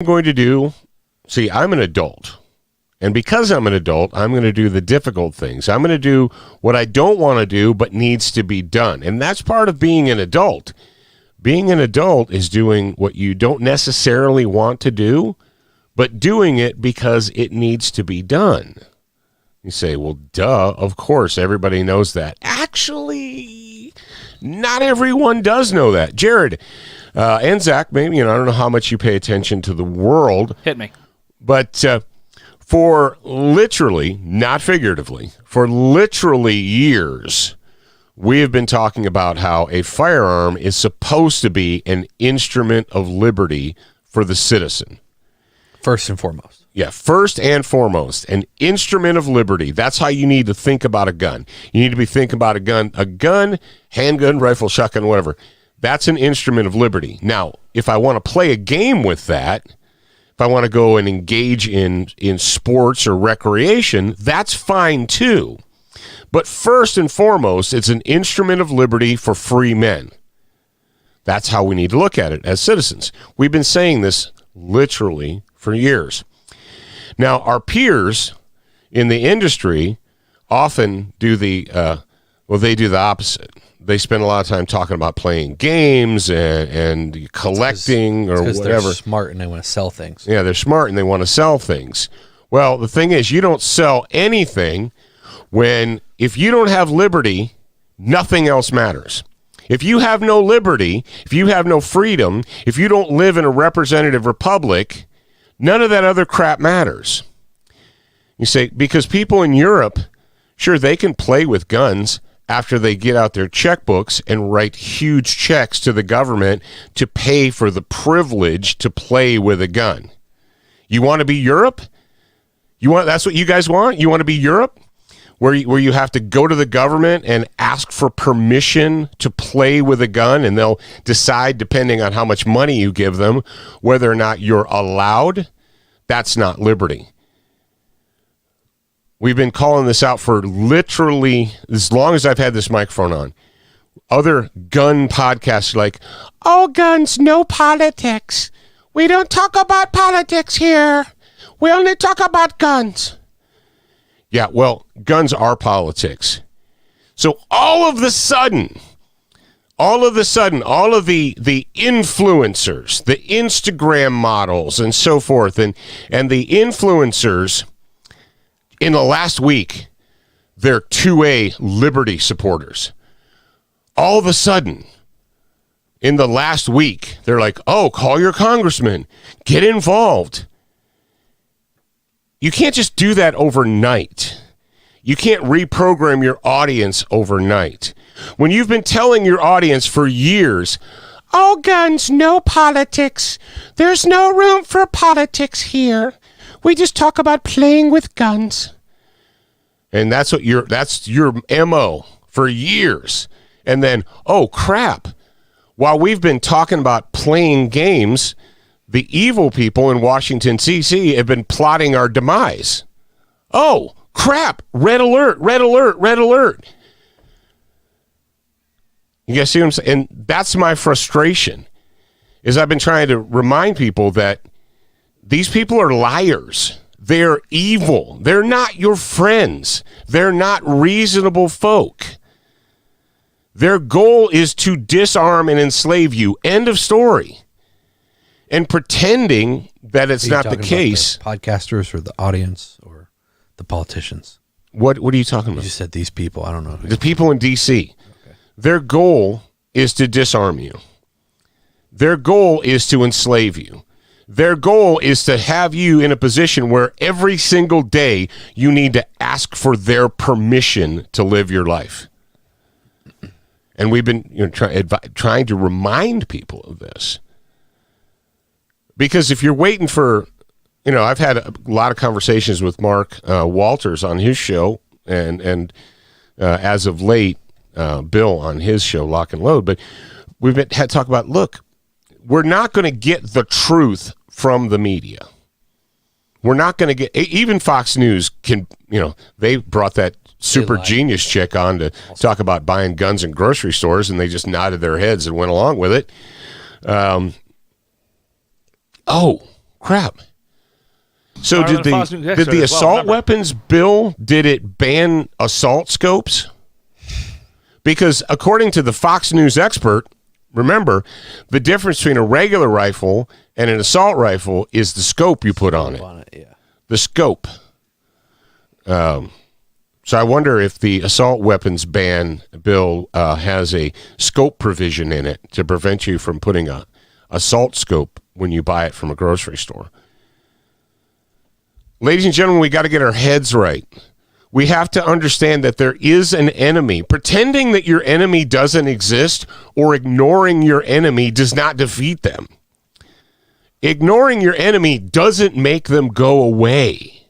I'm going to do, see, I'm an adult. And because I'm an adult, I'm going to do the difficult things. I'm going to do what I don't want to do but needs to be done. And that's part of being an adult. Being an adult is doing what you don't necessarily want to do, but doing it because it needs to be done. You say, well, duh, of course, everybody knows that. Actually, not everyone does know that. Jared and Zach, maybe, I don't know how much you pay attention to the world. Hit me. But for literally, not figuratively, for literally years, we have been talking about how a firearm is supposed to be an instrument of liberty for the citizen. First and foremost. Yeah, first and foremost, an instrument of liberty. That's how you need to think about a gun. You need to be thinking about a gun, handgun, rifle, shotgun, whatever. That's an instrument of liberty. Now, if I want to play a game with that, if I want to go and engage in sports or recreation, that's fine too. But first and foremost, it's an instrument of liberty for free men. That's how we need to look at it as citizens. We've been saying this literally for years. Now, our peers in the industry often do they do the opposite. They spend a lot of time talking about playing games and collecting or whatever. They're smart and they want to sell things. Yeah, they're smart and they want to sell things. Well, the thing is, you don't sell anything if you don't have liberty, nothing else matters. If you have no liberty, if you have no freedom, if you don't live in a representative republic, none of that other crap matters. You say, because people in Europe, sure, they can play with guns after they get out their checkbooks and write huge checks to the government to pay for the privilege to play with a gun. You want to be Europe? That's what you guys want? You want to be Europe? Where you have to go to the government and ask for permission to play with a gun, and they'll decide, depending on how much money you give them, whether or not you're allowed? That's not liberty. We've been calling this out for literally as long as I've had this microphone on. Other gun podcasts are like, all guns, no politics. We don't talk about politics here. We only talk about guns. Yeah, well, guns are politics. So all of the sudden, all of the influencers, the Instagram models and so forth, and the influencers in the last week, they're 2A liberty supporters. All of a sudden, in the last week, they're like, oh, call your congressman, get involved. You can't just do that overnight. You can't reprogram your audience overnight. When you've been telling your audience for years, all guns, no politics. There's no room for politics here. We just talk about playing with guns. And that's your MO for years. And then, oh crap. While we've been talking about playing games, the evil people in Washington, D.C. have been plotting our demise. Oh, crap. Red alert, red alert, red alert. You guys see what I'm saying? And that's my frustration, is I've been trying to remind people that these people are liars. They're evil. They're not your friends. They're not reasonable folk. Their goal is to disarm and enslave you. End of story. And pretending that it's not the case. The podcasters or the audience or the politicians? What are you talking about? You just said these people. I don't know. The people in D.C. Okay. Their goal is to disarm you. Their goal is to enslave you. Their goal is to have you in a position where every single day you need to ask for their permission to live your life. And we've been trying to remind people of this. Because if you're waiting for, I've had a lot of conversations with Mark Walters on his show, and as of late, Bill on his show, Lock and Load. But we've had to talk about, look, we're not going to get the truth from the media. We're not going to get, even Fox News can, they brought that super genius chick on to talk about buying guns in grocery stores, and they just nodded their heads and went along with it. Oh, crap. So did the assault weapons bill, did it ban assault scopes? Because according to the Fox News expert, remember, the difference between a regular rifle and an assault rifle is the scope you put on it. Yeah. The scope. So I wonder if the assault weapons ban bill has a scope provision in it to prevent you from putting a assault scope when you buy it from a grocery store. Ladies and gentlemen, we got to get our heads right. We have to understand that there is an enemy. Pretending that your enemy doesn't exist or ignoring your enemy does not defeat them. Ignoring your enemy doesn't make them go away.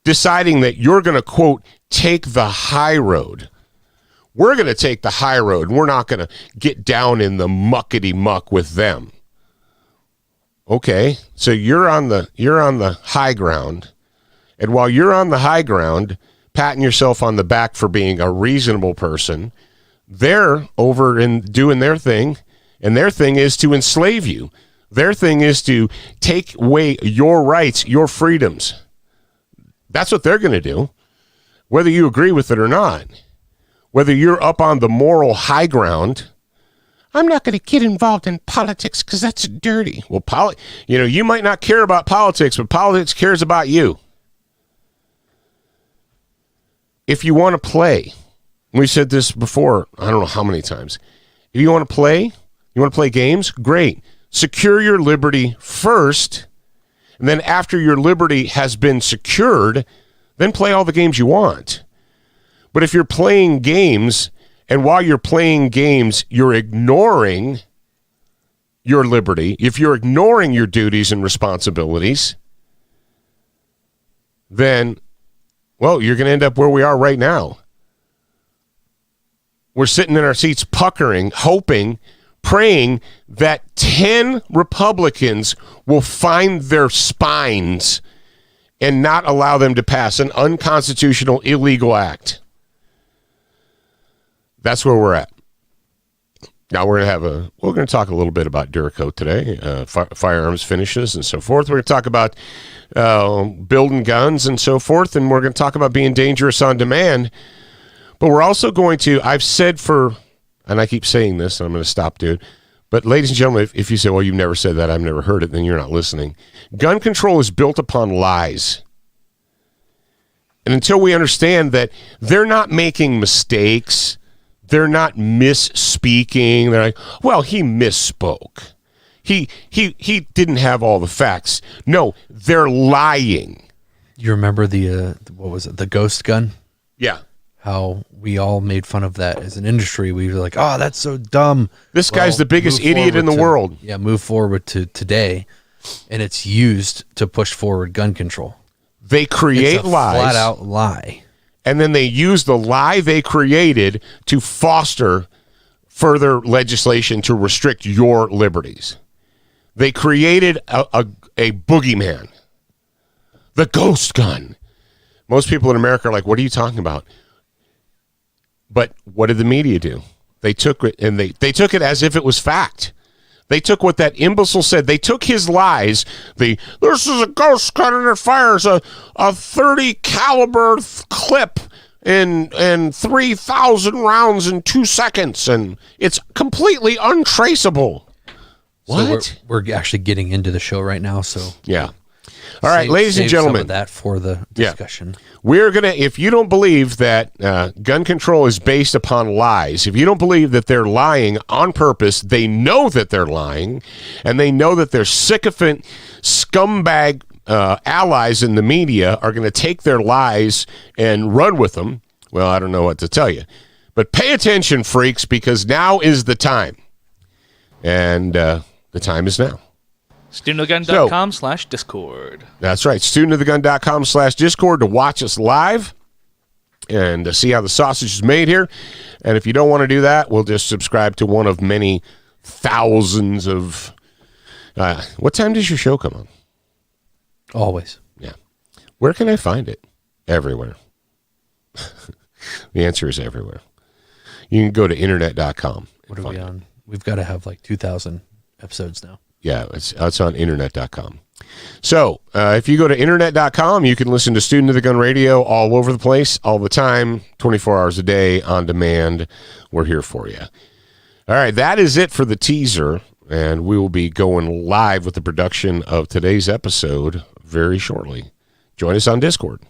Deciding that you're going to, quote, take the high road. We're going to take the high road. We're not going to get down in the muckety muck with them. Okay, so you're on the high ground, and while you're on the high ground, patting yourself on the back for being a reasonable person, they're over and doing their thing, and their thing is to enslave you. Their thing is to take away your rights, your freedoms. That's what they're going to do, whether you agree with it or not. Whether you're up on the moral high ground, I'm not going to get involved in politics because that's dirty. Well, you might not care about politics, but politics cares about you. If you want to play, we said this before, I don't know how many times. If you want to play games, great. Secure your liberty first, and then after your liberty has been secured, then play all the games you want. But if you're playing games, and while you're playing games, you're ignoring your liberty, if you're ignoring your duties and responsibilities, then, well, you're going to end up where we are right now. We're sitting in our seats puckering, hoping, praying that 10 Republicans will find their spines and not allow them to pass an unconstitutional, illegal act. That's where we're at. Now we're going to talk a little bit about Duracoat today, firearms finishes and so forth. We're going to talk about building guns and so forth, and we're going to talk about being dangerous on demand. But we're also going to, I've said and I keep saying this, and I'm going to stop, dude. But ladies and gentlemen, if you say, well, you've never said that, I've never heard it, then you're not listening. Gun control is built upon lies. And until we understand that they're not making mistakes, they're not misspeaking. They're like, well, he misspoke. He didn't have all the facts. No, they're lying. You remember what was it, the ghost gun? Yeah. How we all made fun of that as an industry. We were like, oh, that's so dumb. This guy's the biggest idiot in the world. Yeah, move forward to today, and it's used to push forward gun control. They create lies. Flat out lie. And then they use the lie they created to foster further legislation to restrict your liberties. They created a boogeyman, the ghost gun. Most people in America are like, what are you talking about? But what did the media do? They took it, and they took it as if it was fact. They took what that imbecile said. They took his lies. This is a ghost gun and it fires a 30 caliber clip and 3,000 rounds in 2 seconds, and it's completely untraceable. What? So we're actually getting into the show right now. So yeah. All right, ladies and gentlemen. Some of that for the discussion. Yeah. We're going to, if you don't believe that gun control is based upon lies, if you don't believe that they're lying on purpose, they know that they're lying, and they know that their sycophant scumbag allies in the media are going to take their lies and run with them, well, I don't know what to tell you. But pay attention, freaks, because now is the time. And the time is now. StudentoftheGun.com/Discord. That's right. StudentoftheGun.com/Discord to watch us live and to see how the sausage is made here. And if you don't want to do that, we'll just subscribe to one of many thousands of... what time does your show come on? Always. Yeah. Where can I find it? Everywhere. The answer is everywhere. You can go to internet.com. What are we on? We've got to have like 2,000 episodes now. Yeah, it's on internet.com. So if you go to internet.com, you can listen to Student of the Gun Radio all over the place, all the time, 24 hours a day, on demand. We're here for you. All right, that is it for the teaser, and we will be going live with the production of today's episode very shortly. Join us on Discord.